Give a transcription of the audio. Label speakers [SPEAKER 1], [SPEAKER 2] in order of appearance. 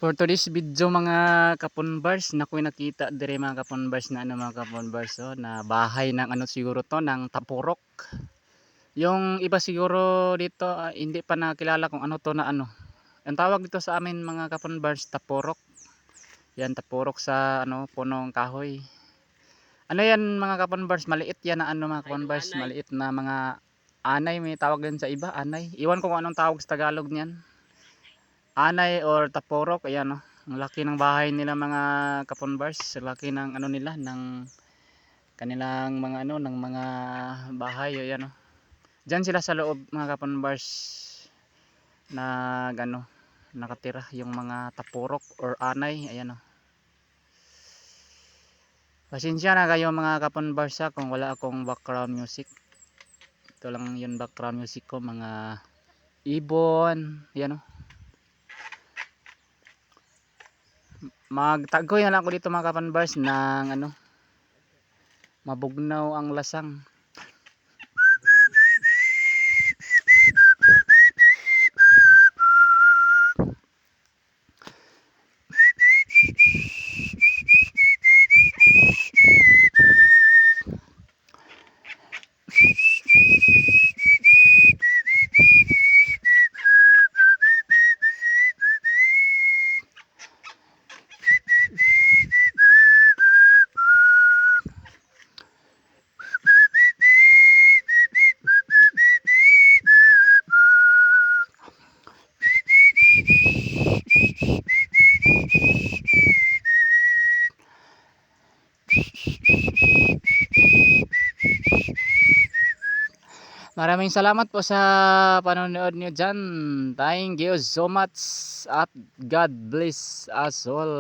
[SPEAKER 1] For today's video mga kapunbars, nakoy nakita dire mga kapunbars na ano mga kapunbars na bahay ng ano siguro to ng tapurok. Yung iba siguro dito hindi pa nakilala kung ano to na ano. Ang tawag dito sa amin mga kapunbars tapurok. Yan tapurok sa ano punong kahoy. Ano yan mga kapunbars, maliit yan na ano mga kapunbars, maliit na mga anay, may tawag din sa iba, anay. Iwan ko kung anong tawag sa Tagalog niyan. Anay or tapurok, ayan, oh. Ang laki ng bahay nila mga kapunbars, laki ng ano nila ng kanilang mga ano ng mga bahay, ayan, oh. Diyan sila sa loob mga kapunbars na gano nakatira yung mga tapurok or anay, ayan, oh. Pasensya na kayo mga kapunbars kung wala akong background music. Ito lang yung background music ko, mga ibon, ayan, oh. Magtagoy na lang ako dito mga kapunbars ng ano mabugnaw ang lasang. Maraming salamat po sa panonood niyo dyan. Thank you so much at God bless us all.